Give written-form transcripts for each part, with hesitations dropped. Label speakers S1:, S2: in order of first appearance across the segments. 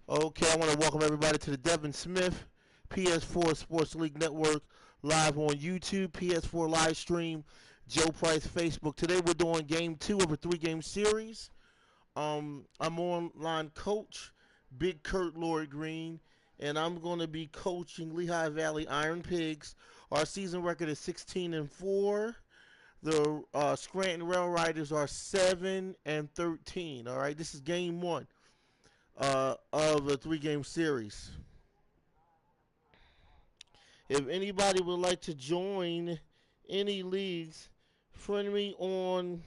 S1: Okay, I want to welcome everybody to the Devin Smith PS4 Sports League Network live on YouTube, PS4 live stream, Joe Price Facebook. Today we're doing game two of a three-game series. I'm online coach, Big Kurt Lloyd Green, and I'm going to be coaching Lehigh Valley Iron Pigs. Our season record is 16-4. The Scranton Rail Riders are 7-13. All right, this is game one of a three-game series. If anybody would like to join any leagues, friend me on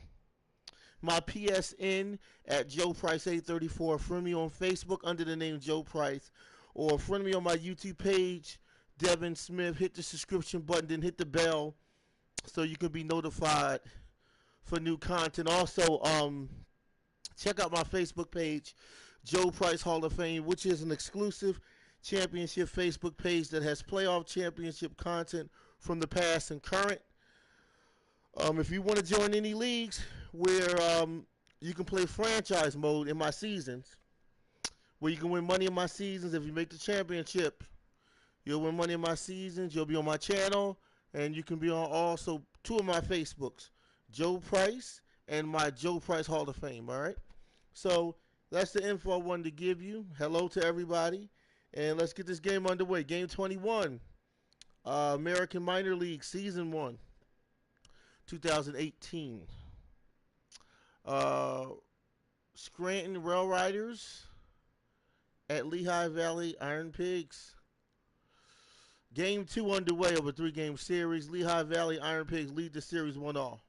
S1: my PSN at Joe Price 834. Friend me on Facebook under the name Joe Price, or friend me on my YouTube page, Devin Smith. Hit the subscription button, then hit the bell so you can be notified for new content. Also, check out my Facebook page, Joe Price Hall of Fame, which is an exclusive championship Facebook page that has playoff championship content from the past and current. If you want to join any leagues where you can play franchise mode in my seasons, where you can win money in my seasons, if you make the championship, you'll win money in my seasons. You'll be on my channel, and you can be on also two of my Facebooks, Joe Price and my Joe Price Hall of Fame. All right. So that's the info I wanted to give you. Hello to everybody, and let's get this game underway. Game 21, American Minor League Season 1, 2018. Uh, Scranton Rail Riders at Lehigh Valley Iron Pigs. Game 2 underway of a three-game series. Lehigh Valley Iron Pigs lead the series 1-all.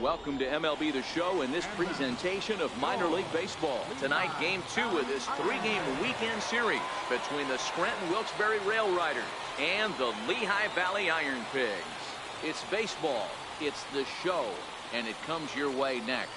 S2: Welcome to MLB The Show and this presentation of minor league baseball. Tonight, game 2 of this three-game weekend series between the Scranton Wilkes-Barre Rail Riders and the Lehigh Valley Iron Pigs. It's baseball, it's the show, and it comes your way next.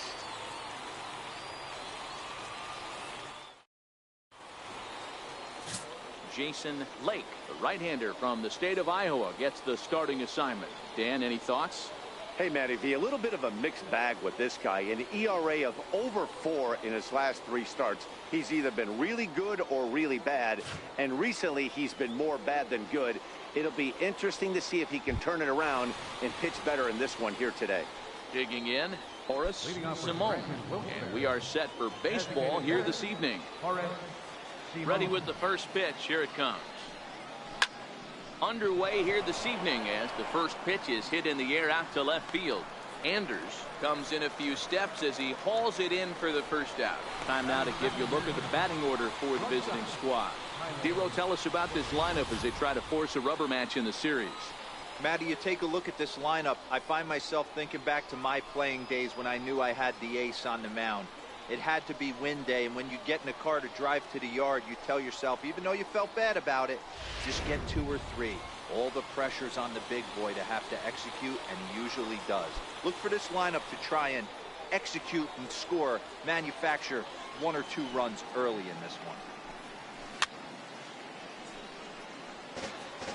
S2: Jason Lake, the right-hander from the state of Iowa, gets the starting assignment. Dan, any thoughts?
S3: Hey, Matty V, a little bit of a mixed bag with this guy. An ERA of over 4 in his last 3 starts. He's either been really good or really bad, and recently he's been more bad than good. It'll be interesting to see if he can turn it around and pitch better in this one here today.
S2: Digging in, Horace Simone, and we are set for baseball here this evening. Ready with the first pitch. Here it comes. Underway here this evening as the first pitch is hit in the air out to left field. Anders comes in a few steps as he hauls it in for the first out. Time now to give you a look at the batting order for the visiting squad. Dero, tell us about this lineup as they try to force a rubber match in the series.
S4: Matty, you take a look at this lineup. I find myself thinking back to my playing days when I knew I had the ace on the mound. It had to be win day, and when you get in a car to drive to the yard, you tell yourself, even though you felt bad about it, just get 2 or 3. All the pressure's on the big boy to have to execute, and he usually does. Look for this lineup to try and execute and score, manufacture 1 or 2 runs early in this one.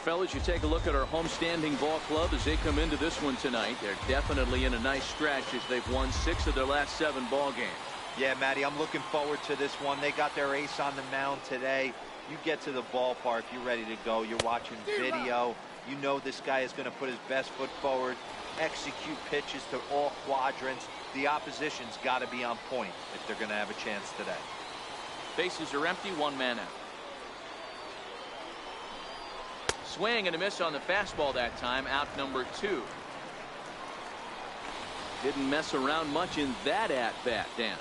S2: Fellas, you take a look at our homestanding ball club as they come into this one tonight. They're definitely in a nice stretch as they've won 6 of their last 7 ball games.
S4: Yeah, Matty, I'm looking forward to this one. They got their ace on the mound today. You get to the ballpark, you're ready to go. You're watching video. You know this guy is going to put his best foot forward, execute pitches to all quadrants. The opposition's got to be on point if they're going to have a chance today.
S2: Bases are empty, 1 man out. Swing and a miss on the fastball that time, out number 2. Didn't mess around much in that at-bat, Dan.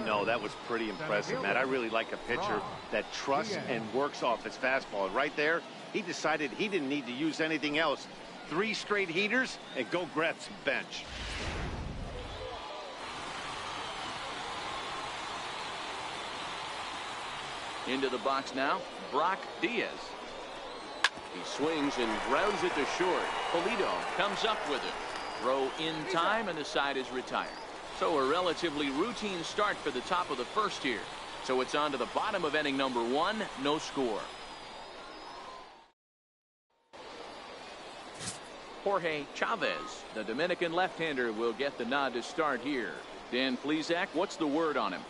S3: No, that was pretty impressive, Matt. I really like a pitcher that trusts and works off his fastball. And right there, he decided he didn't need to use anything else. 3 straight heaters and go grab some bench.
S2: Into the box now, Brock Diaz. He swings and grounds it to short. Polito comes up with it. Throw in time, and the side is retired. So a relatively routine start for the top of the first here. So it's on to the bottom of inning number 1, no score. Jorge Chavez, the Dominican left-hander, will get the nod to start here. Dan Plesac, what's the word on him?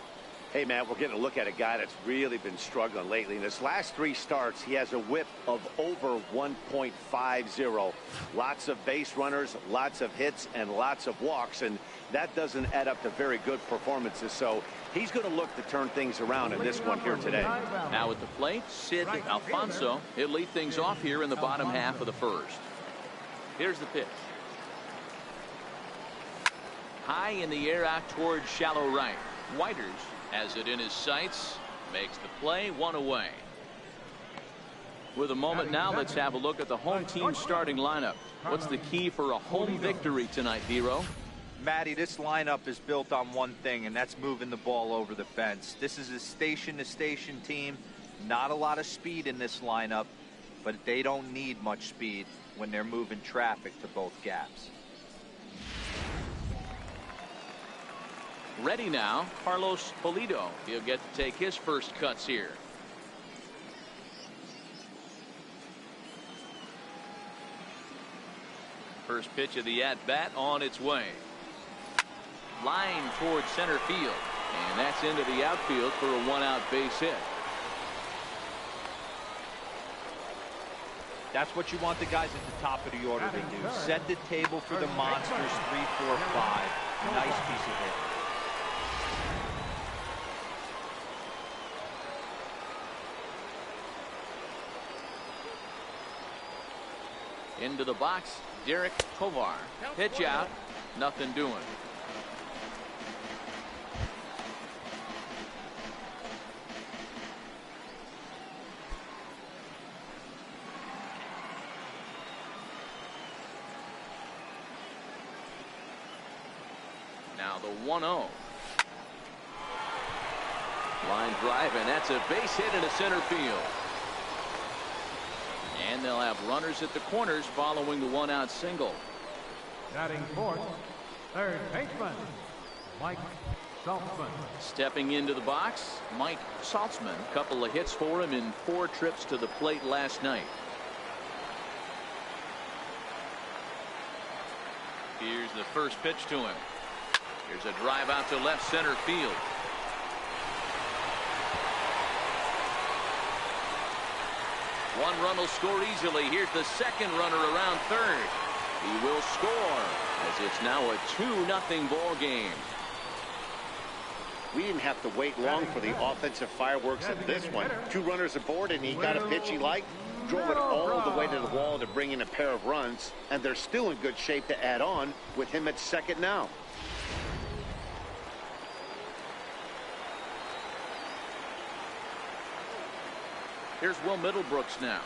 S3: Hey, Matt, we're getting a look at a guy that's really been struggling lately. In his last 3 starts, he has a whip of over 1.50. Lots of base runners, lots of hits, and lots of walks, and that doesn't add up to very good performances. So he's going to look to turn things around in this one here today.
S2: Now at the plate, Sid Alfonso. He'll lead things off here in the bottom half of the first. Here's the pitch. High in the air out towards shallow right. Whiters has it in his sights, makes the play, 1 away. With a moment now, let's have a look at the home team starting lineup. What's the key for a home victory tonight, Dero?
S4: Matty, this lineup is built on one thing, and that's moving the ball over the fence. This is a station-to-station team. Not a lot of speed in this lineup, but they don't need much speed when they're moving traffic to both gaps.
S2: Ready now, Carlos Polito. He'll get to take his first cuts here. First pitch of the at-bat on its way. Line towards center field. And that's into the outfield for a 1-out base hit.
S4: That's what you want the guys at the top of the order to do. Set the table for the monsters, 3, 4, 5. Nice piece of hit.
S2: Into the box, Derek Tovar. Pitch out, nothing doing. Now the 1-0. Line drive, and that's a base hit into center field. And they'll have runners at the corners following the 1-out single.
S5: Batting fourth, third baseman, Mike Saltzman.
S2: Stepping into the box, Mike Saltzman. A couple of hits for him in 4 trips to the plate last night. Here's the first pitch to him. Here's a drive out to left center field. One run will score easily. Here's the second runner around third. He will score as it's now a 2-0 ball game.
S3: We didn't have to wait long for the offensive fireworks of this one. 2 runners aboard, and he got a pitch he liked, drove it all the way to the wall to bring in a pair of runs, and they're still in good shape to add on with him at second now.
S2: Here's Will Middlebrooks now,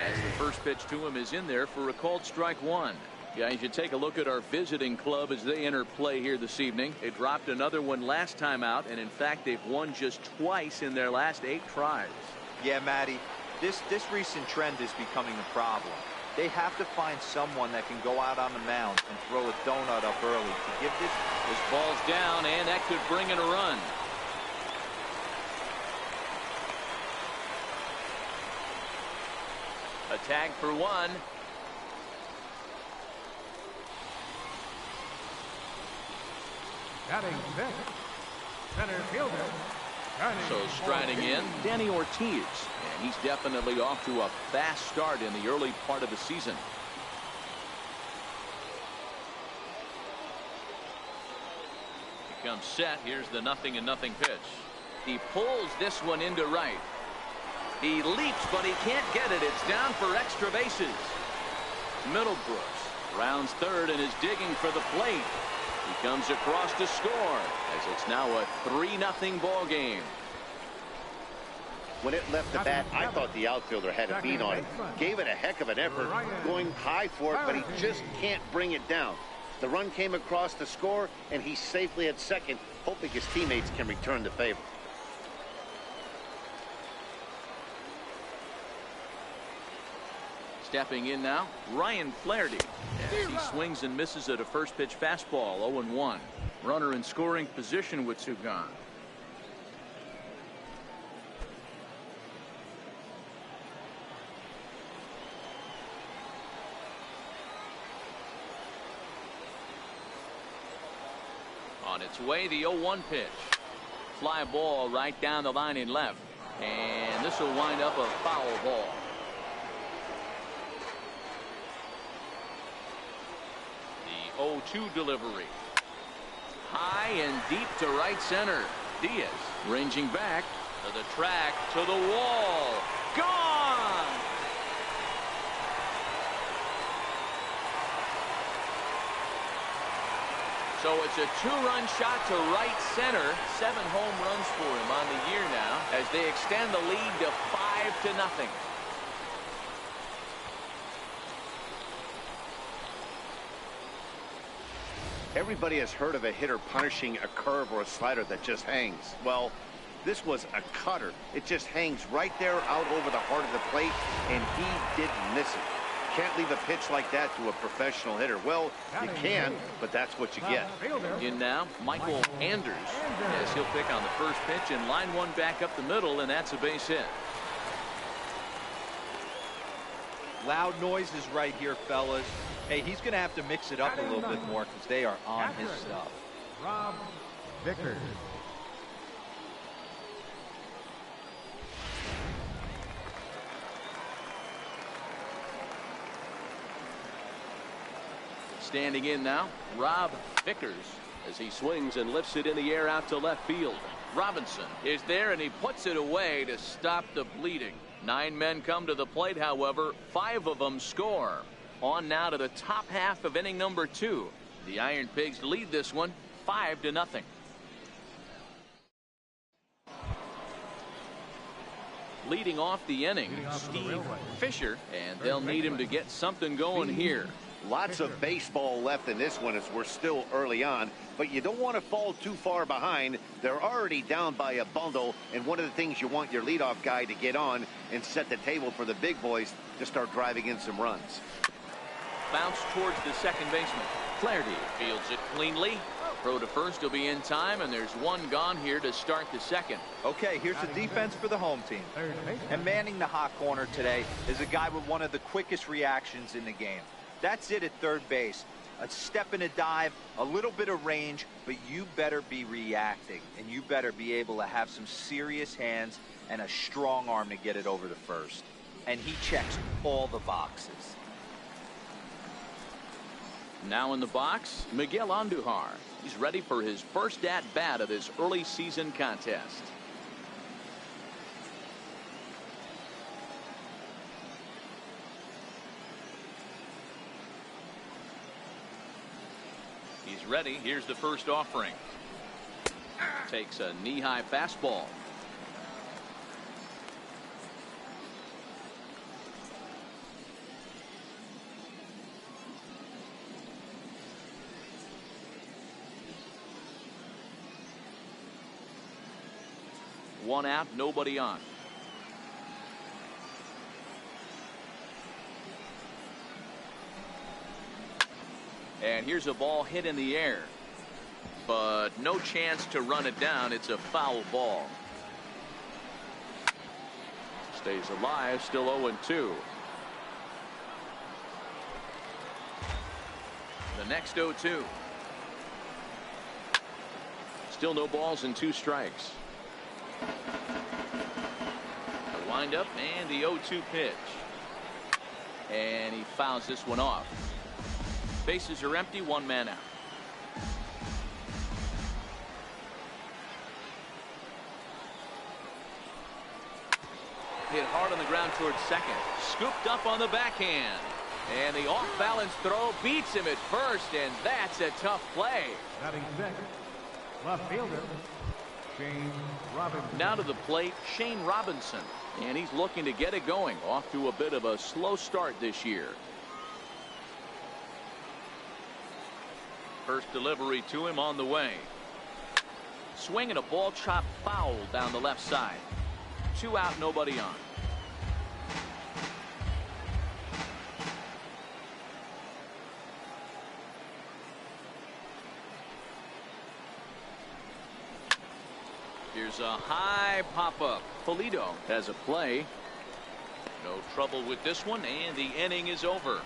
S2: as the first pitch to him is in there for a called strike one. Guys, you take a look at our visiting club as they enter play here this evening. They dropped another one last time out, and in fact they've won just twice in their last 8 tries.
S4: Yeah, Matty, this recent trend is becoming a problem. They have to find someone that can go out on the mound and throw a donut up early to give this.
S2: This ball's down, and that could bring in a run. A tag for one.
S5: Batting sixth, center fielder.
S2: So striding in, Danny Ortiz, and he's definitely off to a fast start in the early part of the season. He comes set. Here's the 0-0 pitch. He pulls this one into right. He leaps, but he can't get it. It's down for extra bases. Middlebrooks rounds third and is digging for the plate. He comes across to score, as it's now a 3-0 ball game.
S3: When it left the bat, I thought the outfielder had a beat on it. Gave it a heck of an effort, going high for it, but he just can't bring it down. The run came across to score, and he's safely at second, hoping his teammates can return the favor.
S2: Stepping in now, Ryan Flaherty, as he swings and misses at a first pitch fastball. 0-1. Runner in scoring position with 2 gone. On its way, the 0-1 pitch. Fly ball right down the line in left, and this will wind up a foul ball. The 0-2 delivery. High and deep to right center. Diaz ranging back to the track, to the wall. Gone! So it's a 2-run shot to right center. 7 home runs for him on the year now, as they extend the lead to 5-0.
S3: Everybody has heard of a hitter punishing a curve or a slider that just hangs. Well, this was a cutter. It just hangs right there out over the heart of the plate, and he didn't miss it. Can't leave a pitch like that to a professional hitter. Well, you can, but that's what you get.
S2: In now, Michael Anders, as he'll pick on the first pitch and line one back up the middle, and that's a base hit.
S4: Loud noises right here, fellas. Hey, he's going to have to mix it up a little bit more because they are on his stuff.
S5: Rob Vickers.
S2: Standing in now, Rob Vickers, as he swings and lifts it in the air out to left field. Robinson is there, and he puts it away to stop the bleeding. 9 men come to the plate, however. 5 of them score. On now to the top half of inning number 2. The Iron Pigs lead this one 5-0. Leading off the inning, Steve Fisher, and they'll need him to get something going here.
S3: Lots of baseball left in this one as we're still early on, but you don't want to fall too far behind. They're already down by a bundle, and one of the things you want your leadoff guy to get on and set the table for the big boys to start driving in some runs.
S2: Bounce towards the second baseman. Flaherty fields it cleanly. Throw to first will be in time, and there's 1 gone here to start the second.
S4: Okay, here's the defense for the home team. And manning the hot corner today is a guy with one of the quickest reactions in the game. That's it at third base. A step and a dive, a little bit of range, but you better be reacting, and you better be able to have some serious hands and a strong arm to get it over to first. And he checks all the boxes.
S2: Now in the box, Miguel Andujar. He's ready for his first at-bat of this early season contest. He's ready. Here's the first offering. Takes a knee-high fastball. One out, nobody on. And here's a ball hit in the air, but no chance to run it down. It's a foul ball. Stays alive, still 0-2. The next 0-2. Still no balls and 2 strikes. The windup and the 0-2 pitch. And he fouls this one off. Bases are empty, 1 man out. Hit hard on the ground towards second. Scooped up on the backhand. And the off-balance throw beats him at first, and that's a tough play.
S5: Batting second, left fielder, Shane Robinson.
S2: Now to the plate, Shane Robinson. And he's looking to get it going. Off to a bit of a slow start this year. First delivery to him on the way. Swing and a ball chopped foul down the left side. 2 out, nobody on. Here's a high pop-up. Polito has a play. No trouble with this one, and the inning is over.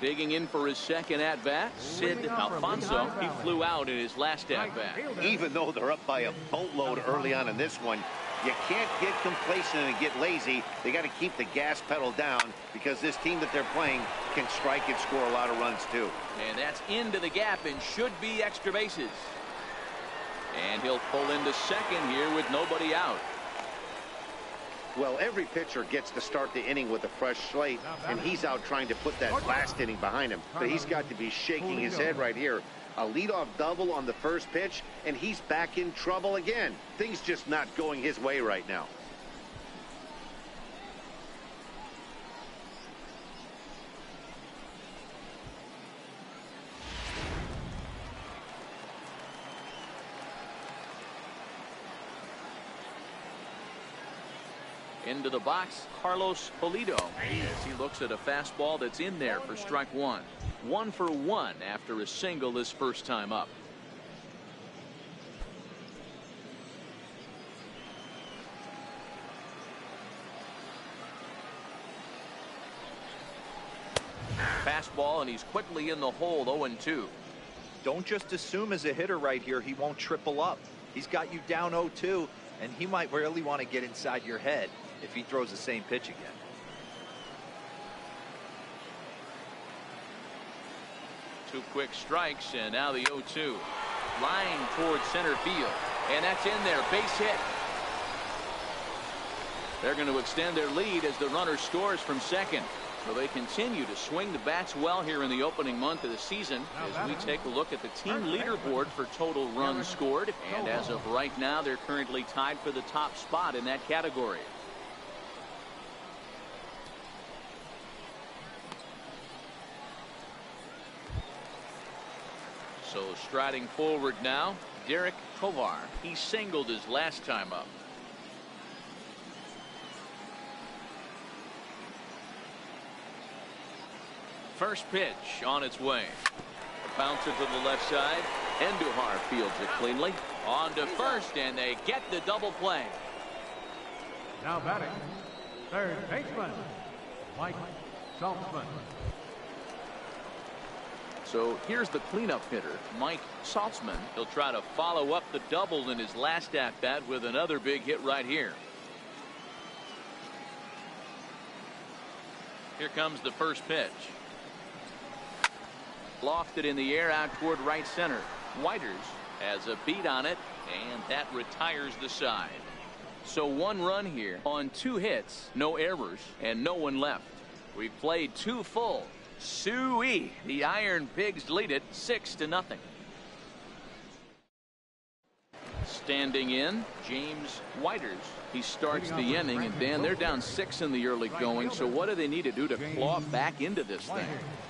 S2: Digging in for his second at-bat, Sid Alfonso. He flew out in his last at-bat.
S3: Even though they're up by a boatload early on in this one, you can't get complacent and get lazy. They got to keep the gas pedal down because this team that they're playing can strike and score a lot of runs too.
S2: And that's into the gap and should be extra bases. And he'll pull into second here with nobody out.
S3: Well, every pitcher gets to start the inning with a fresh slate, and he's out trying to put that last inning behind him. But he's got to be shaking his head right here. A leadoff double on the first pitch, and he's back in trouble again. Things just not going his way right now.
S2: Into the box, Carlos Polito, as he looks at a fastball that's in there for strike 1. 1 for 1 after a single his first time up. Fastball, and he's quickly in the hole. 0-2.
S4: Don't just assume as a hitter right here he won't triple up. He's got you down 0-2, and he might really want to get inside your head if he throws the same pitch again.
S2: Two quick strikes, and now the 0-2. Line towards center field, and that's in there. Base hit. They're going to extend their lead as the runner scores from second. So they continue to swing the bats well here in the opening month of the season as we take a look at the team leaderboard for total runs scored. And as of right now, they're currently tied for the top spot in that category. So striding forward now, Derek Tovar. He singled his last time up. First pitch on its way. A bouncer to the left side. Andujar fields it cleanly. On to first, and they get the double play.
S5: Now batting, third baseman, Mike Saltzman.
S2: So here's the cleanup hitter, Mike Saltzman. He'll try to follow up the double in his last at-bat with another big hit right here. Here comes the first pitch. Lofted in the air out toward right center. Whiters has a beat on it, and that retires the side. So 1 run here on 2 hits, no errors, and no one left. We've played 2 full. Suey, the Iron Pigs lead it 6-0. Standing in, James Whiters. He starts the inning, and Dan, they're down 6 in the early going. So what do they need to do to claw back into this thing?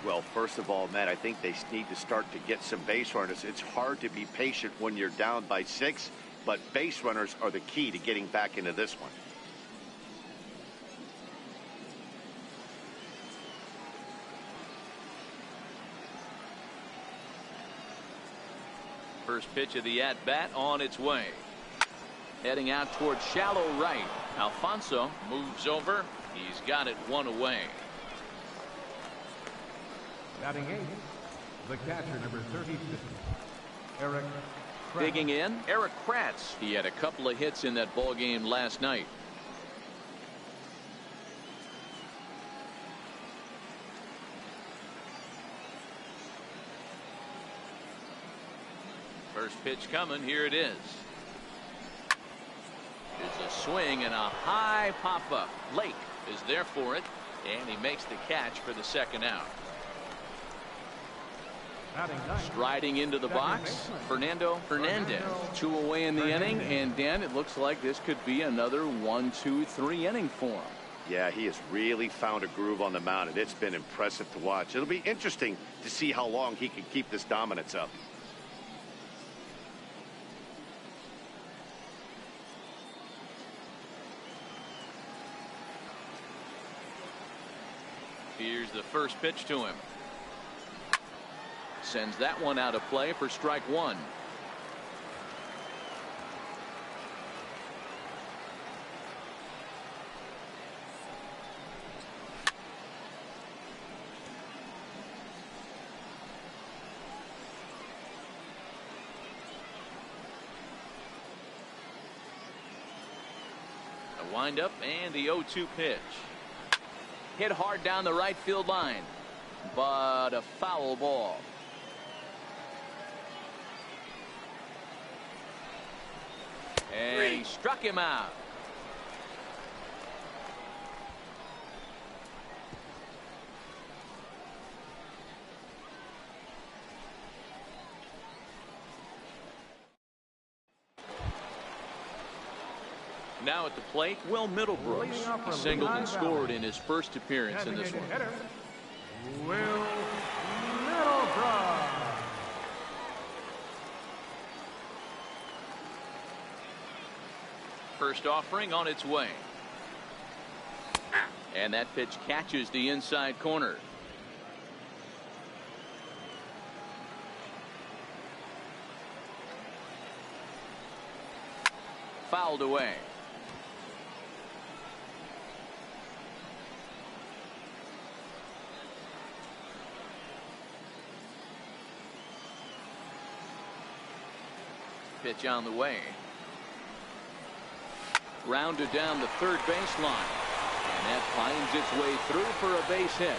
S3: Well, first of all, Matt, I think they need to start to get some base runners. It's hard to be patient when you're down by 6, but base runners are the key to getting back into this one.
S2: First pitch of the at-bat on its way. Heading out toward shallow right. Alfonso moves over. He's got it 1 away.
S5: Batting 8, the catcher, number 36, Eric Kratz.
S2: Digging in, Eric Kratz. He had a couple of hits in that ball game last night. First pitch coming. Here it is. It's a swing and a high pop-up. Lake is there for it, and he makes the catch for the second out. Striding into the box, Fernando Hernandez. 2 away in the inning, and Dan, it looks like this could be another 1-2-3 inning for him.
S3: Yeah, he has really found a groove on the mound, and it's been impressive to watch. It'll be interesting to see how long he can keep this dominance up.
S2: Here's the first pitch to him. Sends that one out of play for strike 1. A windup and the 0-2 pitch. Hit hard down the right field line, but a foul ball. And he struck him out. Now at the plate, Will Middlebrooks. He singled and scored in his first appearance in this one.
S5: Will Middlebrooks.
S2: First offering on its way. And that pitch catches the inside corner. Fouled away. Pitch on the way. Grounded down the third baseline. And that finds its way through for a base hit.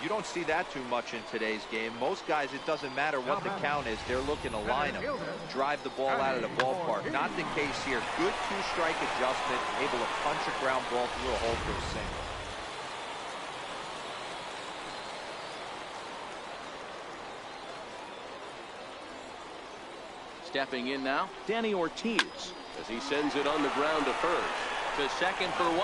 S4: You don't see that too much in today's game. Most guys, it doesn't matter what the count is. They're looking to line them, drive the ball out of the ballpark. Not the case here. Good 2-strike adjustment, able to punch a ground ball through a hole for a single.
S2: Stepping in now, Danny Ortiz, as he sends it on the ground to first. To second for 1.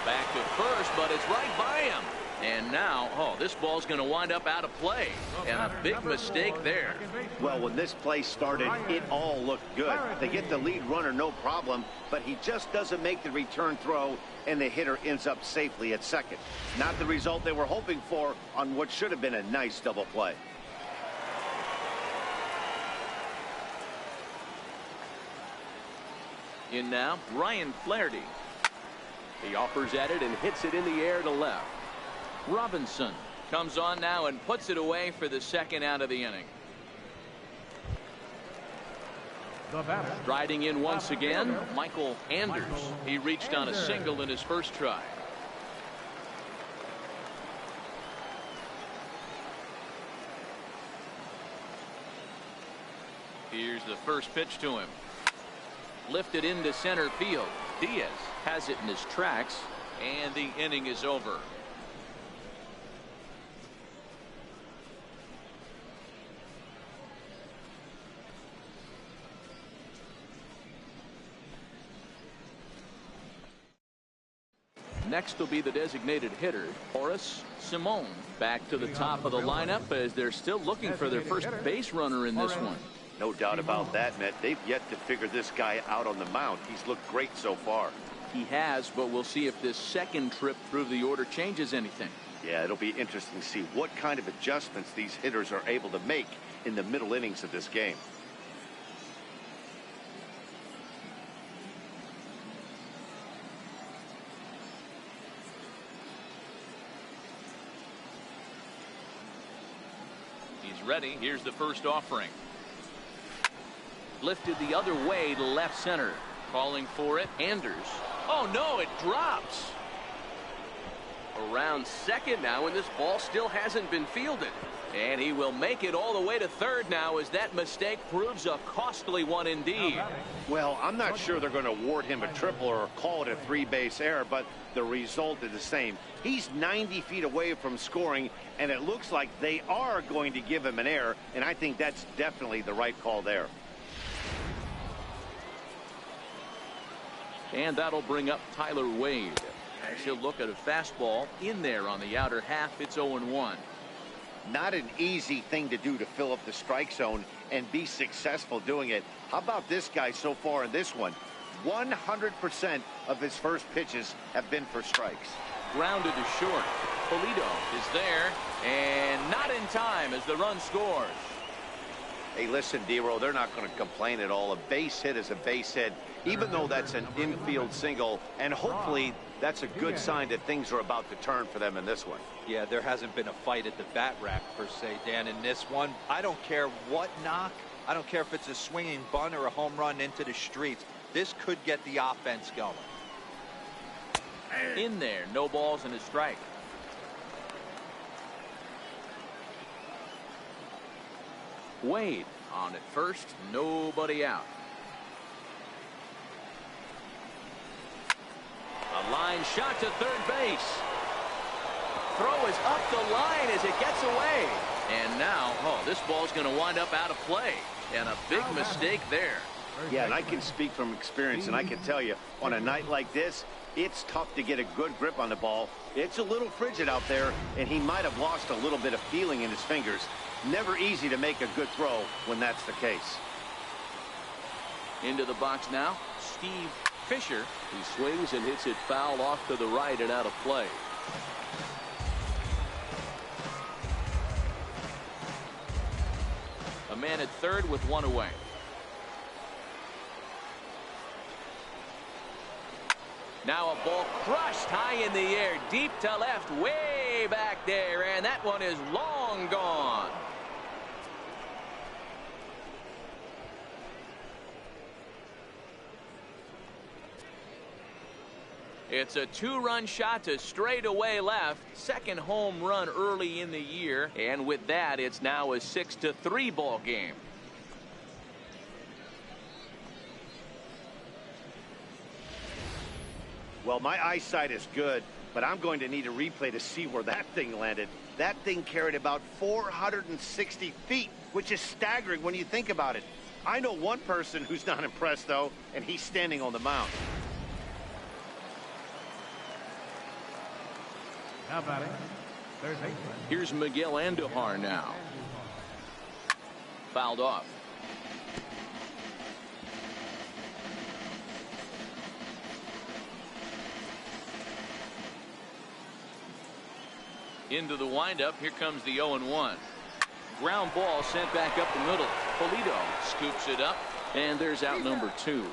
S2: Back to first, but it's right by him. And now, this ball's going to wind up out of play. And a big mistake there.
S3: Well, when this play started, it all looked good. They get the lead runner, no problem, but he just doesn't make the return throw, and the hitter ends up safely at second. Not the result they were hoping for on what should have been a nice double play.
S2: In now, Ryan Flaherty. He offers at it and hits it in the air to left. Robinson comes on now and puts it away for the second out of the inning.
S5: The batter.
S2: Striding in once again, Michael Anders. He reached on a single in his first try. Here's the first pitch to him. Lifted into center field. Diaz has it in his tracks, and the inning is over. Next will be the designated hitter, Horace Simone. Back to the top of the lineup as they're still looking for their first base runner in this one.
S3: No doubt about that, Matt. They've yet to figure this guy out on the mound. He's looked great so far.
S2: He has, but we'll see if this second trip through the order changes anything.
S3: Yeah, it'll be interesting to see what kind of adjustments these hitters are able to make in the middle innings of this game.
S2: He's ready. Here's the first offering. Lifted the other way to left center. Calling for it, Anders. Oh no, it drops. Around second now, and this ball still hasn't been fielded. And he will make it all the way to third now, as that mistake proves a costly one indeed.
S3: Well, I'm not sure they're going to award him a triple or call it a three-base error, but the result is the same. He's 90 feet away from scoring, and it looks like they are going to give him an error, and I think that's definitely the right call there.
S2: And that'll bring up Tyler Wade. As he'll look at a fastball in there on the outer half. It's 0-1.
S3: Not an easy thing to do to fill up the strike zone and be successful doing it. How about this guy so far in this one? 100% of his first pitches have been for strikes.
S2: Grounded to short. Polito is there, and not in time as the run scores.
S3: Hey, listen, D-Row, they're not going to complain at all. A base hit is a base hit, even though that's an infield single, and hopefully that's a good sign that things are about to turn for them in this one.
S4: Yeah, there hasn't been a fight at the bat rack, per se, Dan, in this one. I don't care what knock. I don't care if it's a swinging bunt or a home run into the streets. This could get the offense going.
S2: In there, no balls and a strike. Wade on at first, nobody out. A line shot to third base. Throw is up the line as it gets away. And now, this ball's going to wind up out of play. And a big mistake there.
S3: Yeah, and I can speak from experience, and I can tell you, on a night like this, it's tough to get a good grip on the ball. It's a little frigid out there, and he might have lost a little bit of feeling in his fingers. Never easy to make a good throw when that's the case.
S2: Into the box now, Steve Fisher. He swings and hits it foul off to the right and out of play. A man at third with one away. Now a ball crushed high in the air, deep to left, way back there, and that one is long gone. It's a two-run shot to straightaway left. Second home run early in the year. And with that, it's now a 6-3 ball game.
S3: Well, my eyesight is good, but I'm going to need a replay to see where that thing landed. That thing carried about 460 feet, which is staggering when you think about it. I know one person who's not impressed, though, and he's standing on the mound.
S5: Now batting, third baseman.
S2: Here's Miguel Andujar now. Fouled off. Into the windup. Here comes the 0-1. Ground ball sent back up the middle. Polito scoops it up, and there's out number 2.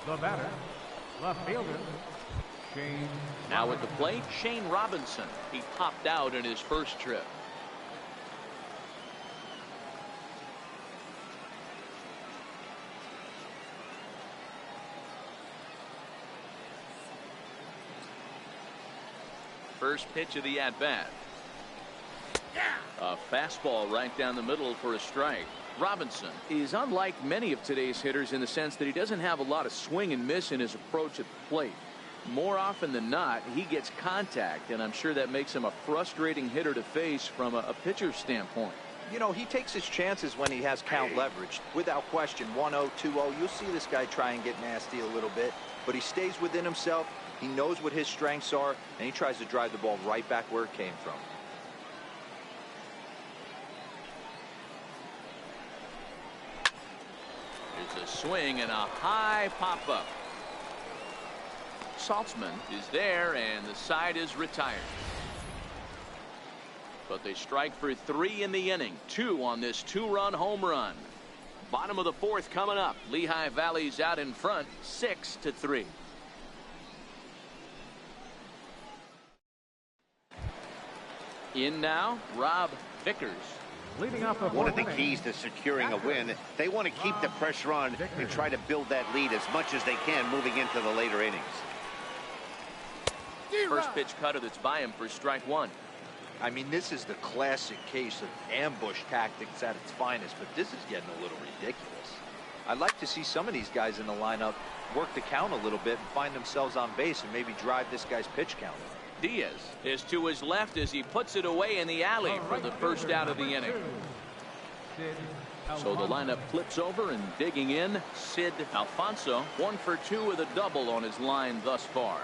S5: The batter, left fielder, Shane.
S2: Now at the plate, Shane Robinson. He popped out in his first trip. First pitch of the at-bat. A fastball right down the middle for a strike. Robinson is unlike many of today's hitters in the sense that he doesn't have a lot of swing and miss in his approach at the plate. More often than not, he gets contact, and I'm sure that makes him a frustrating hitter to face from a pitcher's standpoint.
S4: You know, he takes his chances when he has count leverage. Without question, 1-0, 2-0, you'll see this guy try and get nasty a little bit, but he stays within himself. He knows what his strengths are, and he tries to drive the ball right back where it came from.
S2: There's a swing and a high pop-up. Saltzman is there, and the side is retired. But they strike for 3 in the inning. 2 on this 2-run home run. Bottom of the 4th coming up. Lehigh Valley's out in front, 6-3. In now, Rob Vickers.
S5: Leading off the
S3: One of the
S5: fourth
S3: keys to securing a win, they want to keep the pressure on and try to build that lead as much as they can moving into the later innings.
S2: First pitch cutter that's by him for strike 1.
S4: I mean, this is the classic case of ambush tactics at its finest, but this is getting a little ridiculous. I'd like to see some of these guys in the lineup work the count a little bit and find themselves on base and maybe drive this guy's pitch count.
S2: Diaz is to his left as he puts it away in the alley for the first out of the inning. So the lineup flips over, and digging in, Sid Alfonso, 1 for 2 with a double on his line thus far.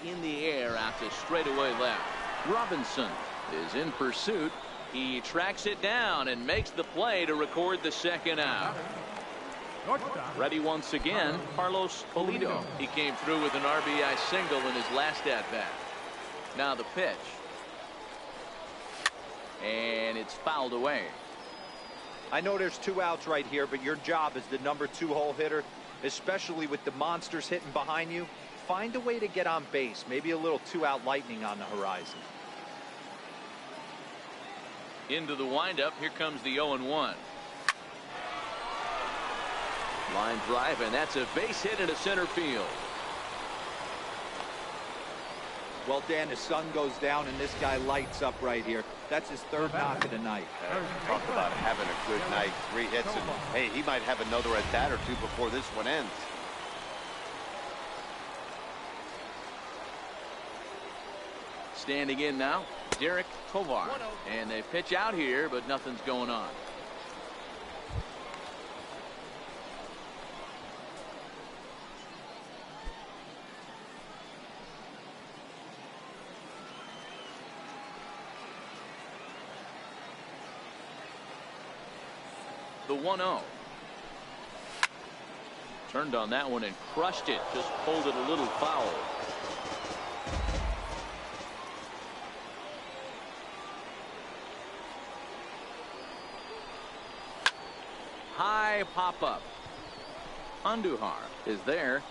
S2: In the air out to straightaway left. Robinson is in pursuit. He tracks it down and makes the play to record the second out. Ready once again, Carlos Pulido. He came through with an RBI single in his last at-bat. Now the pitch. And it's fouled away.
S4: I know there's 2 outs right here, but your job as the number 2 hole hitter, especially with the monsters hitting behind you, find a way to get on base. Maybe a little 2-out lightning on the horizon.
S2: Into the windup. Here comes the 0-1. Line drive, and that's a base hit into center field.
S4: Well, Dan, the sun goes down and this guy lights up right here. That's his 3rd knock of the night.
S3: Talk about having a good night. 3 hits, and hey, he might have another at bat or 2 before this one ends.
S2: Standing in now, Derek Tovar. And they pitch out here, but nothing's going on. The 1-0. Turned on that one and crushed it. Just pulled it a little foul. High pop-up. Andujar is there.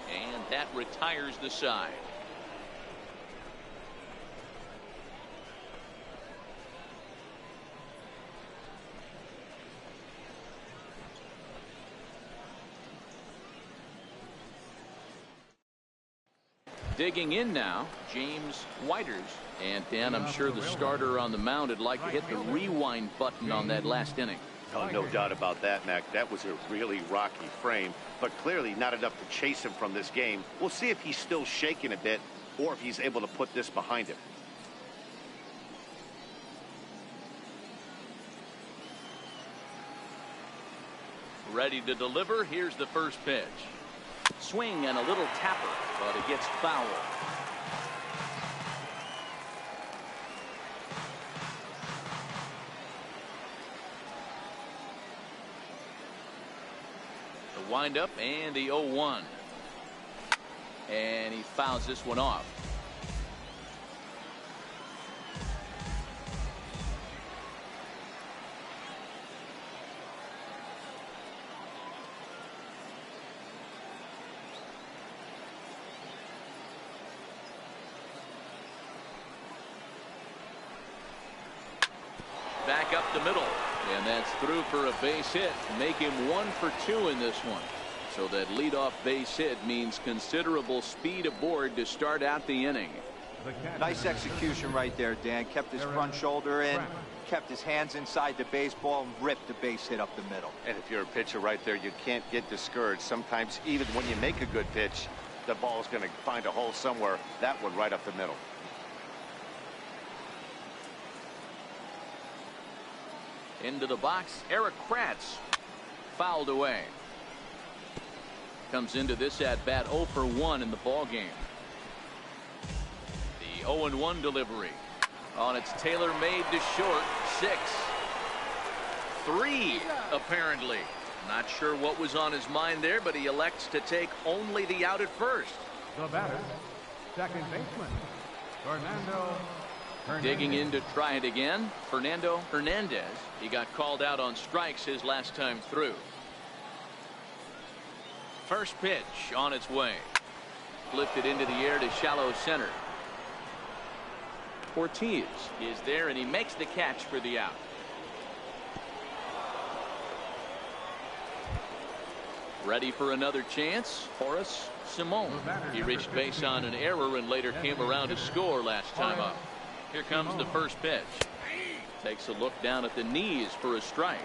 S2: And that retires the side. Digging in now, James Whiters. And Dan, I'm sure the starter on the mound would like to hit the rewind button on that last inning.
S3: Oh, no doubt about that, Mac. That was a really rocky frame, but clearly not enough to chase him from this game. We'll see if he's still shaking a bit or if he's able to put this behind him.
S2: Ready to deliver. Here's the first pitch. Swing and a little tapper, but it gets foul. The windup and the 0-1. And he fouls this one off. back up the middle. And that's through for a base hit. Make him 1 for 2 in this one. So that leadoff base hit means considerable speed aboard to start out the inning.
S4: Nice execution right there, Dan. Kept his front shoulder in, kept his hands inside the baseball, and ripped the base hit up the middle.
S3: And if you're a pitcher right there, you can't get discouraged. Sometimes even when you make a good pitch, the ball is going to find a hole somewhere. That one right up the middle.
S2: Into the box, Eric Kratz. Fouled away. Comes into this at bat 0 for 1 in the ball game. The 0-1 delivery. On its tailor-made to short. 6. 3 apparently. Not sure what was on his mind there, but he elects to take only the out at first.
S5: The batter, second baseman, Fernando Hernandez.
S2: Digging in to try it again, Fernando Hernandez. He got called out on strikes his last time through. First pitch on its way. Lifted into the air to shallow center. Ortiz is there, and he makes the catch for the out. Ready for another chance, Horace Simone. He reached base on an error and later came around to score last time up. Here comes the first pitch. Takes a look down at the knees for a strike.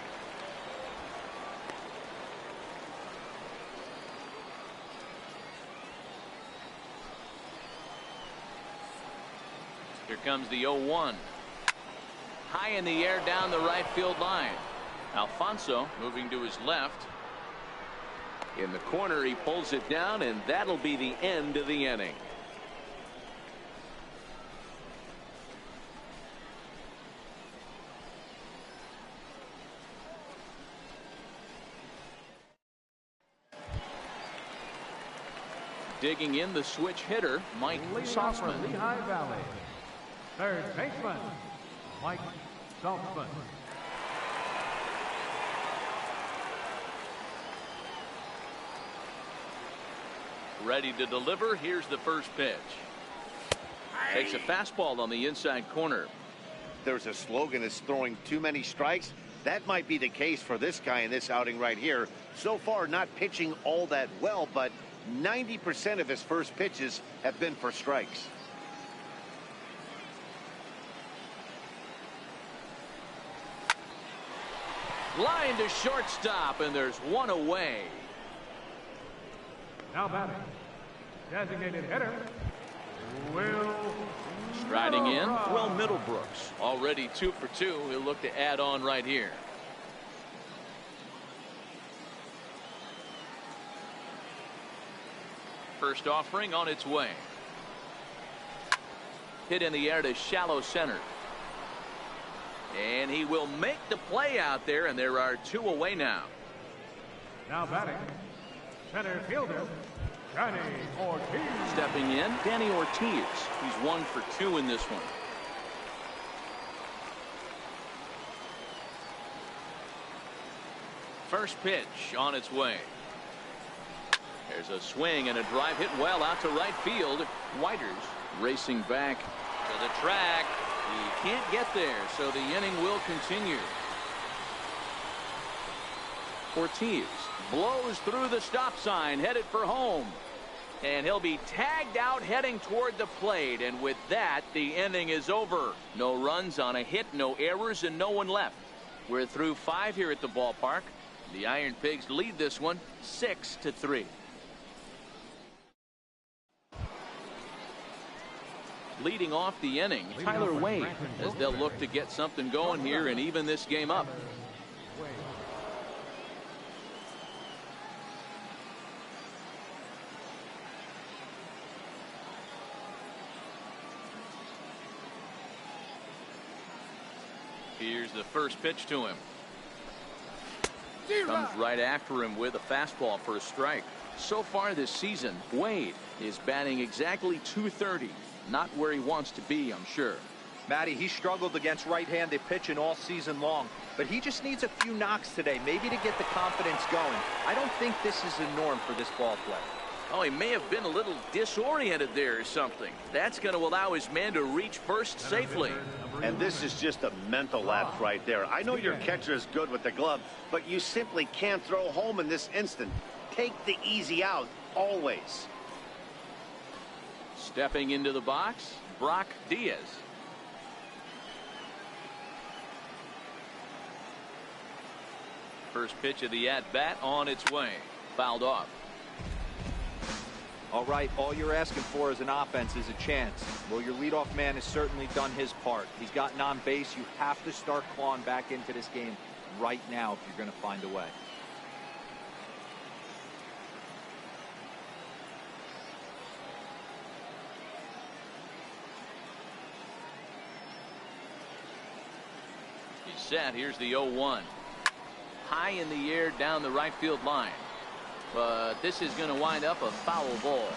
S2: Here comes the 0-1. High in the air down the right field line. Alfonso moving to his left. In the corner, he pulls it down, and that'll be the end of the inning. Digging in the switch hitter, Mike Saltzman.
S5: Lehigh Valley, third baseman, Mike Saltzman.
S2: Ready to deliver. Here's the first pitch. Takes a fastball on the inside corner.
S3: There's a slogan that's throwing too many strikes. That might be the case for this guy in this outing right here. So far, not pitching all that well, but 90% of his first pitches have been for strikes.
S2: Line to shortstop, and there's one away.
S5: Now batting, designated hitter, Will.
S2: Striding in, Will Middlebrooks. Already 2 for 2. He'll look to add on right here. First offering on its way. Hit in the air to shallow center. And he will make the play out there, and there are 2 away now.
S5: Now batting, center fielder, Danny Ortiz.
S2: Stepping in, Danny Ortiz. He's 1 for 2 in this one. First pitch on its way. There's a swing and a drive hit well out to right field. Whiters racing back to the track. He can't get there, so the inning will continue. Ortiz blows through the stop sign, headed for home. And he'll be tagged out heading toward the plate. And with that, the inning is over. No runs on a hit, no errors, and no one left. We're through 5 here at the ballpark. The Iron Pigs lead this one 6-3. Leading off the inning, Tyler Wade, as they'll look to get something going here and even this game up. Here's the first pitch to him. Comes right after him with a fastball for a strike. So far this season, Wade is batting exactly .230. Not where he wants to be, I'm sure.
S4: Matty, he struggled against right-handed pitching all season long, but he just needs a few knocks today, maybe to get the confidence going. I don't think this is the norm for this ball play.
S2: Oh, he may have been a little disoriented there or something. That's going to allow his man to reach first safely.
S3: And this is just a mental lapse right there. I know your catcher is good with the glove, but you simply can't throw home in this instant. Take the easy out, always.
S2: Stepping into the box, Brock Diaz. First pitch of the at-bat on its way. Fouled off.
S4: All right, all you're asking for as an offense is a chance. Well, your leadoff man has certainly done his part. He's gotten on base. You have to start clawing back into this game right now if you're going to find a way.
S2: He's set. Here's the 0-1. High in the air down the right field line. But this is going to wind up a foul ball.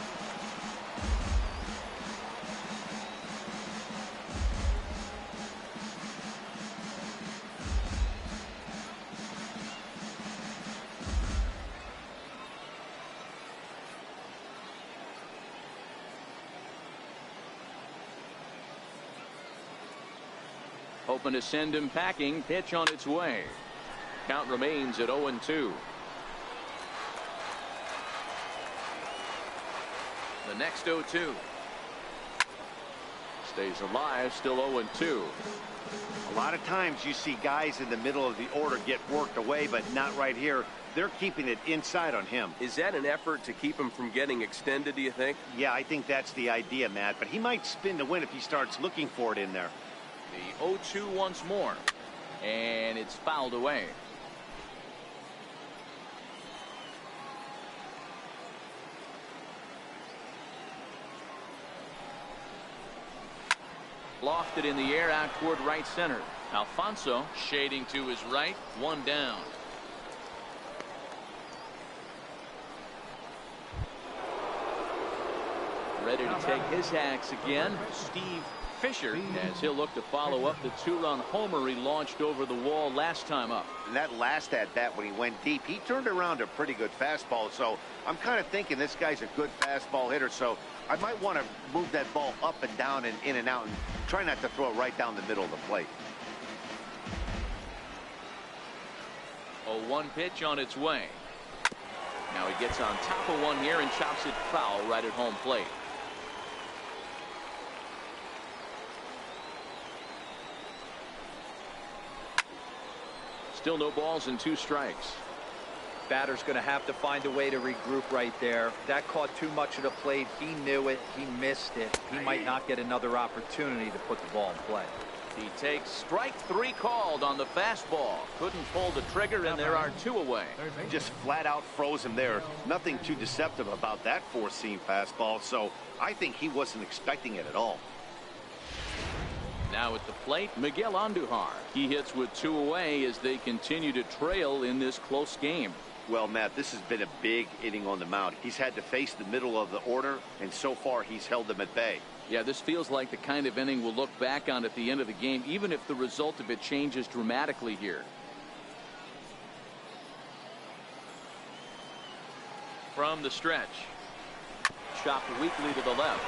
S2: Hoping to send him packing. Pitch on its way. Count remains at 0-2. The next 0-2. Stays alive, still 0-2.
S3: A lot of times you see guys in the middle of the order get worked away, but not right here. They're keeping it inside on him.
S6: Is that an effort to keep him from getting extended, do you think?
S3: Yeah, I think that's the idea, Matt, but he might spin to win if he starts looking for it in there.
S2: The 0-2 once more, and it's fouled away. Lofted in the air out toward right center. Alfonso shading to his right. One down. Ready to take his axe again. Steve Fisher, as he'll look to follow up the two-run homer he launched over the wall last time up.
S3: And that last at-bat when he went deep, he turned around a pretty good fastball. So I'm kind of thinking this guy's a good fastball hitter. So I might want to move that ball up and down and in and out and try not to throw it right down the middle of the plate.
S2: 0-1 pitch on its way. Now he gets on top of one here and chops it foul right at home plate. Still no balls and 2 strikes.
S4: Batter's going to have to find a way to regroup right there. That caught too much of the plate. He knew it. He missed it. He might not get another opportunity to put the ball in play.
S2: He takes strike 3 called on the fastball. Couldn't pull the trigger, and there are 2 away.
S3: Just flat out froze him there. Nothing too deceptive about that four-seam fastball. So I think he wasn't expecting it at all.
S2: Now at the plate, Miguel Andujar. He hits with 2 away as they continue to trail in this close game.
S3: Well, Matt, this has been a big inning on the mound. He's had to face the middle of the order, and so far he's held them at bay.
S2: Yeah, this feels like the kind of inning we'll look back on at the end of the game, even if the result of it changes dramatically here. From the stretch. Chopped weakly to the left.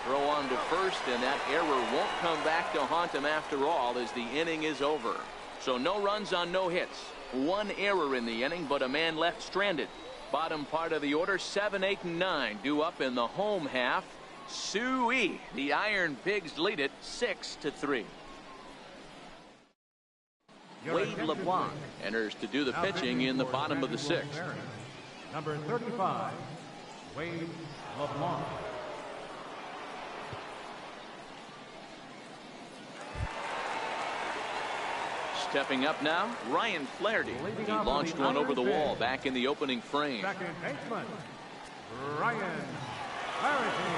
S2: Throw on to first, and that error won't come back to haunt him after all as the inning is over. So no runs on no hits. 1 error in the inning, but a man left stranded. Bottom part of the order, 7, 8, and 9 due up in the home half. Suey, the Iron Pigs lead it 6-3. Wade LeBlanc enters to do the pitching in the bottom of the 6th.
S5: Number 35, Wade LeBlanc.
S2: Stepping up now, Ryan Flaherty. He launched one over the wall back in the opening frame.
S5: Second baseman, Ryan Flaherty.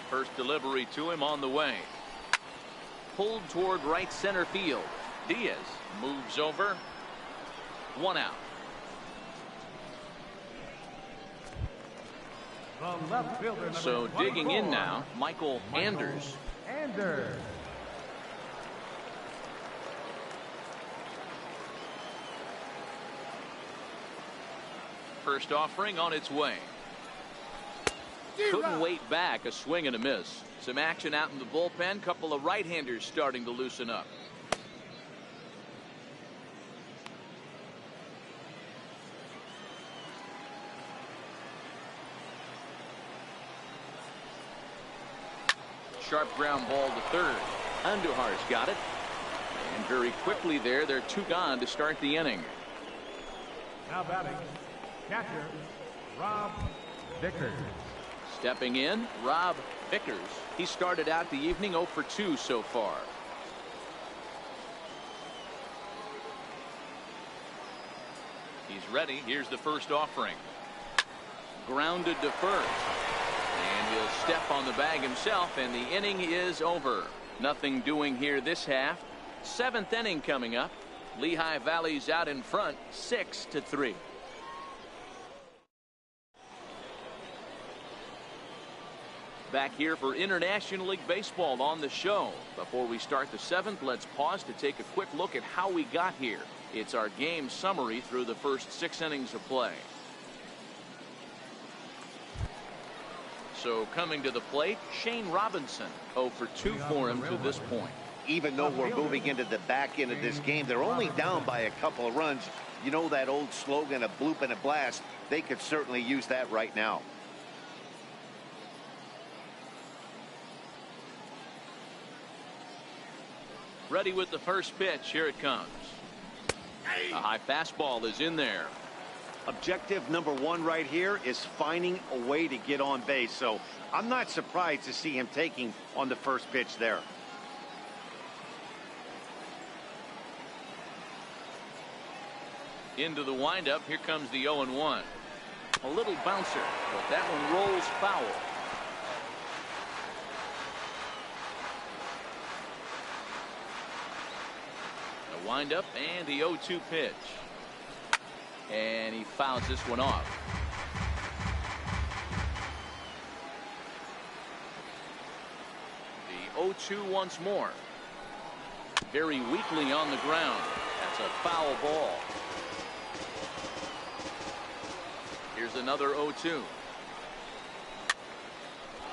S2: First delivery to him on the way. Pulled toward right center field. Diaz moves over. 1 out.
S5: The left fielder, number
S2: So digging in
S5: 24,
S2: now, Michael Anders.
S5: Anders.
S2: First offering on its way. Couldn't wait back. A swing and a miss. Some action out in the bullpen. Couple of right-handers starting to loosen up. Sharp ground ball to third. Andujar's got it. And very quickly there, they're 2 gone to start the inning.
S5: Now batting, catcher, Rob Vickers.
S2: Stepping in, Rob Vickers. He started out the evening 0 for 2 so far. He's ready. Here's the first offering. Grounded to first. And he'll step on the bag himself, and the inning is over. Nothing doing here this half. 7th inning coming up. Lehigh Valley's out in front, 6-3. Back here for International League Baseball on the show. Before we start the 7th, let's pause to take a quick look at how we got here. It's our game summary through the first 6 innings of play. So coming to the plate, Shane Robinson. 0 for 2 for him to this point.
S3: Even though we're moving into the back end of this game, they're only down by a couple of runs. You know that old slogan, a bloop and a blast. They could certainly use that right now.
S2: Ready with the first pitch. Here it comes. A high fastball is in there.
S3: Objective number 1 right here is finding a way to get on base. So I'm not surprised to see him taking on the first pitch there.
S2: Into the windup. Here comes the 0-1. A little bouncer, but that one rolls foul. The windup and the 0-2 pitch. And he fouls this one off. The 0-2 once more. Very weakly on the ground. That's a foul ball. Here's another 0-2.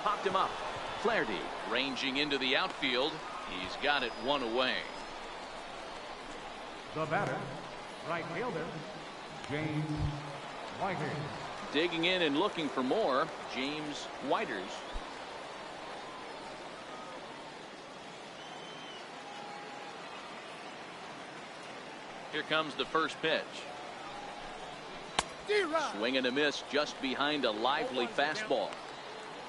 S2: Popped him up. Flaherty ranging into the outfield. He's got it 1 away.
S5: The batter, right fielder, James Whiters.
S2: Digging in and looking for more, James Whiters. Here comes the first pitch. Swing and a miss just behind a lively fastball.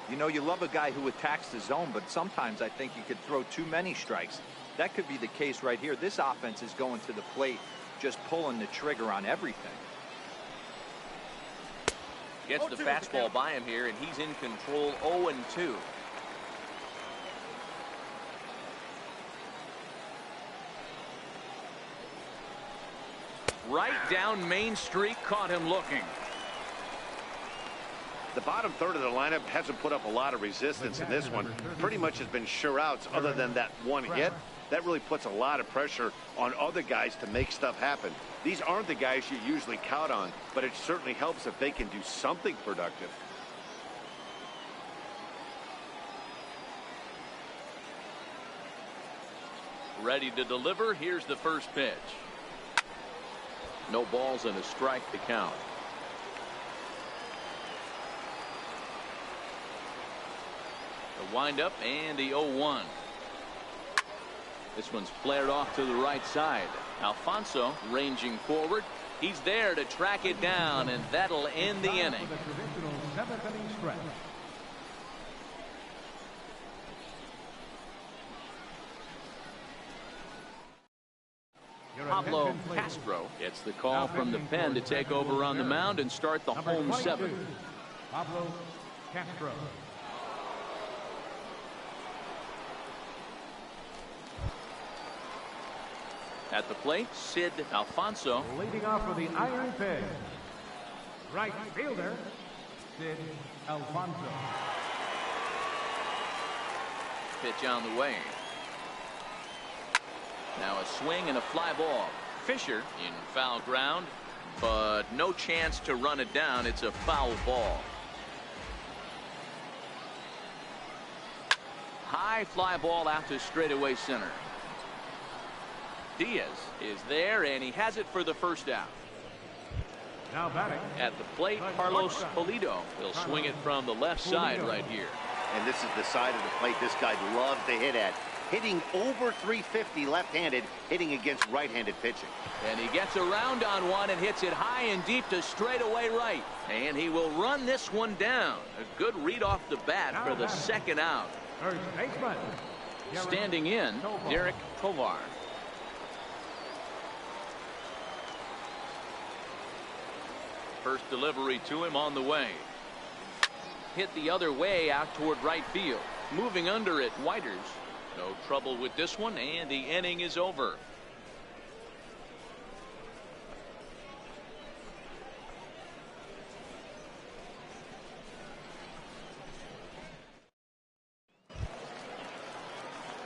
S4: You know, you love a guy who attacks the zone, but sometimes I think you could throw too many strikes. That could be the case right here. This offense is going to the plate, just pulling the trigger on everything.
S2: Gets the fastball by him here, and he's in control. 0-2. Right down Main Street, caught him looking.
S3: The bottom third of the lineup hasn't put up a lot of resistance in this one. Pretty much has been sure outs other than that one hit. That really puts a lot of pressure on other guys to make stuff happen. These aren't the guys you usually count on, but it certainly helps if they can do something productive.
S2: Ready to deliver. Here's the first pitch. No balls and a strike to count. The windup and the 0-1. This one's flared off to the right side. Alfonso ranging forward. He's there to track it down, and that'll end the inning. Pablo Castro gets the call from the pen to take over on the mound and start the home 7.
S5: Pablo Castro.
S2: At the plate, Sid Alfonso.
S5: Leading off for the Iron Fist, right fielder, Sid Alfonso.
S2: Pitch on the way. Now a swing and a fly ball. Fisher in foul ground. but no chance to run it down. It's a foul ball. High fly ball out to straightaway center. Diaz is there, and he has it for the first out.
S5: Now batting.
S2: At the plate, Carlos Pulido. He'll swing it from the left side right here.
S3: And this is the side of the plate this guy loves to hit at. Hitting over 350 left-handed, hitting against right-handed pitching.
S2: And he gets around on one and hits it high and deep to straightaway right. And he will run this one down. A good read off the bat for the second out.
S5: First baseman.
S2: Standing in, Derek Tovar. First delivery to him on the way. Hit the other way out toward right field. Moving under it, Whiters. No trouble with this one, and the inning is over.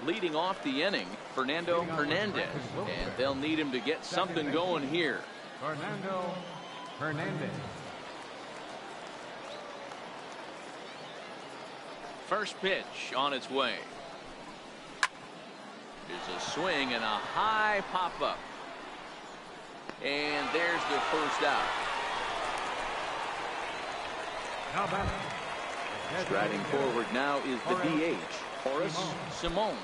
S2: Leading off the inning, Fernando Hernandez, and they'll need him to get something going here.
S5: Fernando Hernandez.
S2: First pitch on its way. There's a swing and a high pop-up. And there's the first out.
S5: Now batting.
S2: Striding forward now is the DH, Horace Simone.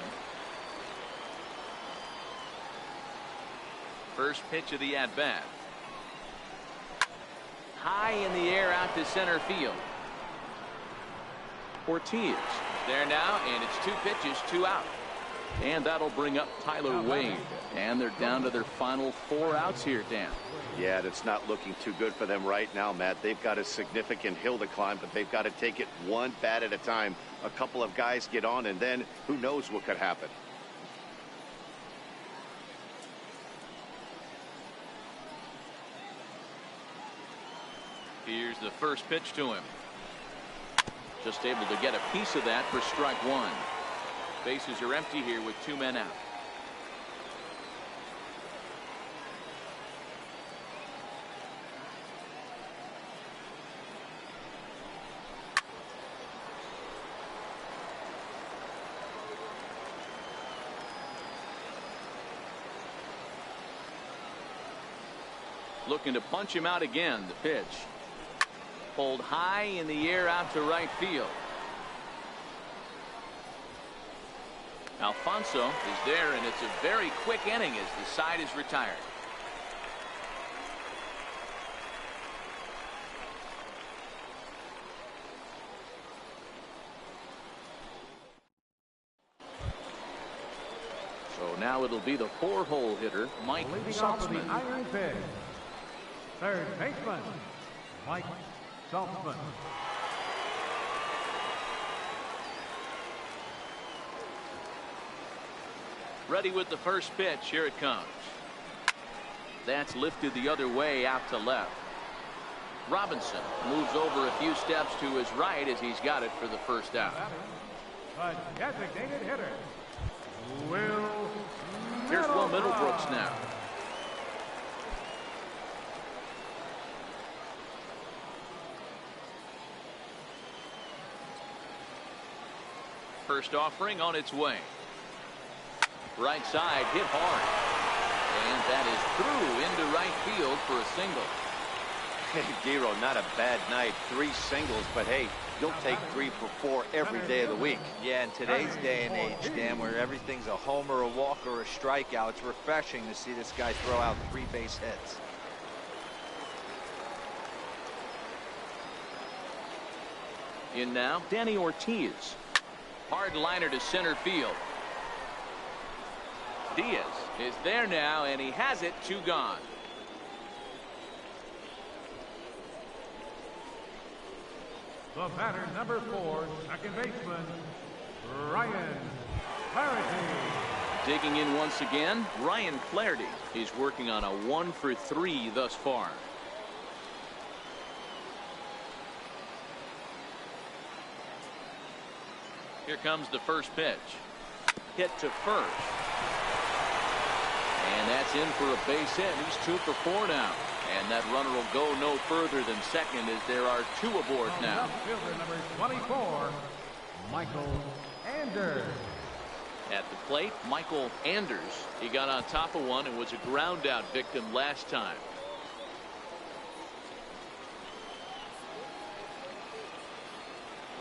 S2: First pitch of the at-bat. High in the air out to center field. Ortiz there now, and it's 2 pitches, 2 out. And that'll bring up Tyler Wade. And they're down to their final 4 outs here, Dan.
S3: Yeah, that's not looking too good for them right now, Matt. They've got a significant hill to climb, but they've got to take it one bat at a time. A couple of guys get on, and then who knows what could happen.
S2: Here's the first pitch to him. Just able to get a piece of that for strike 1. Bases are empty here with 2 men out. Looking to punch him out again. The pitch pulled high in the air out to right field. Alfonso is there, and it's a very quick inning as the side is retired. So now it'll be the 4-hole hitter, Mike
S5: Leading off with the
S2: Saltzman.
S5: iron fist. Third baseman, Mike Saltzman.
S2: Ready with the first pitch. Here it comes. That's lifted the other way out to left. Robinson moves over a few steps to his right as he's got it for the first out.
S5: A designated hitter, Will
S2: Here's Will Middlebrooks now. First offering on its way. Right side hit hard. And that is through into right field for a single.
S3: Hey, Giro, not a bad night. 3 singles, but hey, you'll take 3 for 4 every day of the week.
S4: Yeah, in today's day and age, Dan, where everything's a homer, a walk, or a strikeout, it's refreshing to see this guy throw out 3 base hits.
S2: In now, Danny Ortiz. Hard liner to center field. Diaz is there now, and he has it. 2 gone.
S5: The batter, number 4, second baseman, Ryan Flaherty.
S2: Digging in once again, Ryan Flaherty. He's working on a 1 for 3 thus far. Here comes the first pitch. Hit to first. And that's in for a base hit. He's 2 for 4 now. And that runner will go no further than second as there are 2 aboard now.
S5: Fielder number 24, Michael Anders.
S2: At the plate, Michael Anders. He got on top of one and was a ground out victim last time.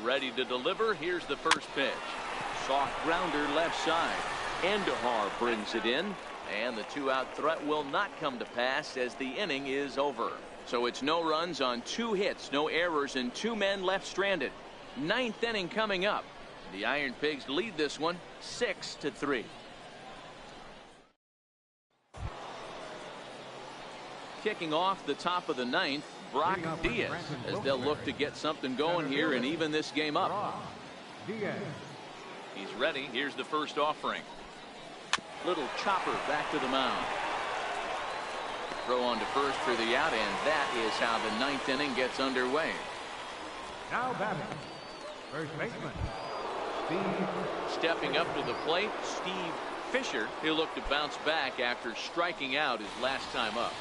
S2: Ready to deliver. Here's the first pitch. Soft grounder left side. Andahar brings it in. And the 2-out threat will not come to pass as the inning is over. So it's no runs on 2 hits, no errors, and 2 men left stranded. 9th inning coming up. The Iron Pigs lead this one 6-3. Kicking off the top of the 9th, Brock Diaz, as they'll look to get something going here and even this game up. He's ready. Here's the first offering. Little chopper back to the mound. Throw on to first for the out, and that is how the 9th inning gets underway.
S5: Now batting, first baseman, Steve.
S2: Stepping up to the plate, Steve Fisher. He'll look to bounce back after striking out his last time up.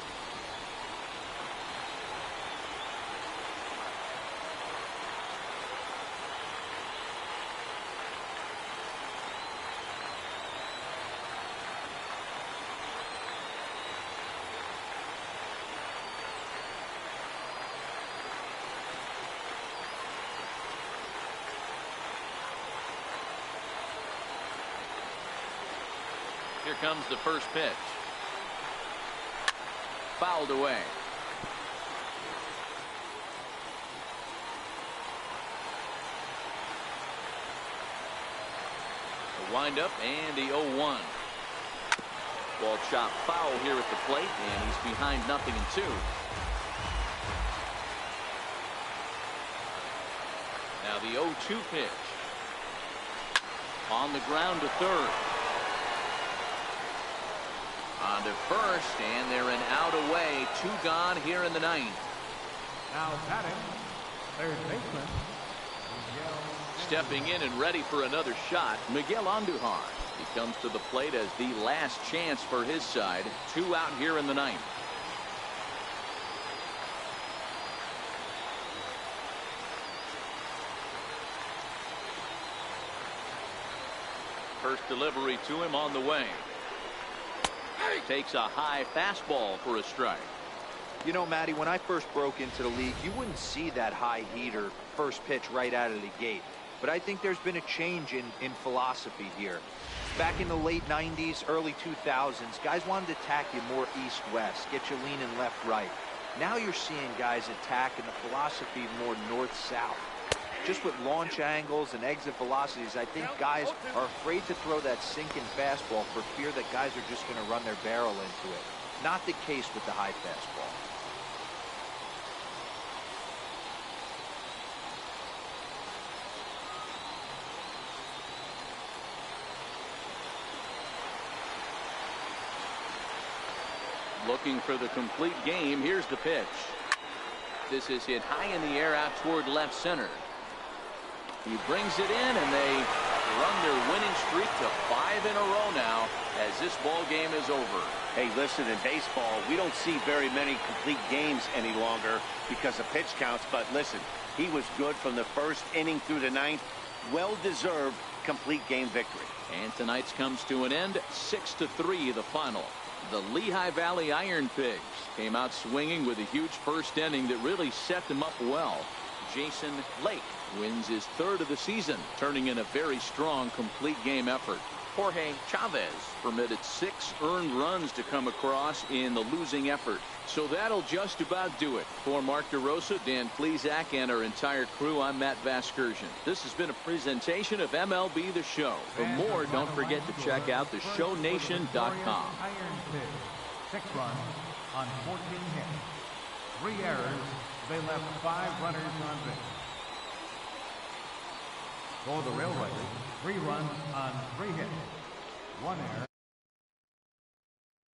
S2: Here comes the first pitch. Fouled away. A windup and the 0-1. Ball chopped foul here at the plate, and he's behind 0-2. Now the 0-2 pitch. On the ground to third. On to first, and they're an out away. 2 gone here in the 9th.
S5: Now batting, third baseman,
S2: Stepping in and ready for another shot, Miguel Andujar. He comes to the plate as the last chance for his side. 2 out here in the 9th. First delivery to him on the way. Takes a high fastball for a strike.
S4: You know, Matty, when I first broke into the league, you wouldn't see that high heater first pitch right out of the gate. But I think there's been a change in philosophy here. Back in the late 90s, early 2000s, guys wanted to attack you more east-west, get you leaning left-right. Now you're seeing guys attack in the philosophy more north-south. Just with launch angles and exit velocities, I think guys are afraid to throw that sinking fastball for fear that guys are just going to run their barrel into it. Not the case with the high fastball.
S2: Looking for the complete game. Here's the pitch. This is hit high in the air out toward left center. He brings it in, and they run their winning streak to 5 in a row now as this ball game is over.
S3: Hey, listen, in baseball, we don't see very many complete games any longer because of pitch counts. But listen, he was good from the first inning through the 9th. Well-deserved complete game victory.
S2: And tonight's comes to an end. 6-3 the final. The Lehigh Valley Iron Pigs came out swinging with a huge first inning that really set them up well. Jason Lake wins his 3rd of the season, turning in a very strong complete game effort. Jorge Chavez permitted 6 earned runs to come across in the losing effort. So that'll just about do it. For Mark DeRosa, Dan Plesac, and our entire crew, I'm Matt Vasgersian. This has been a presentation of MLB The Show. For more, don't forget to check out theshownation.com.
S5: Iron Pigs, 6 runs on 14 hits. 3 errors. They left 5 runners on base. For the Railroaders, 3 runs on 3 hits. 1 error.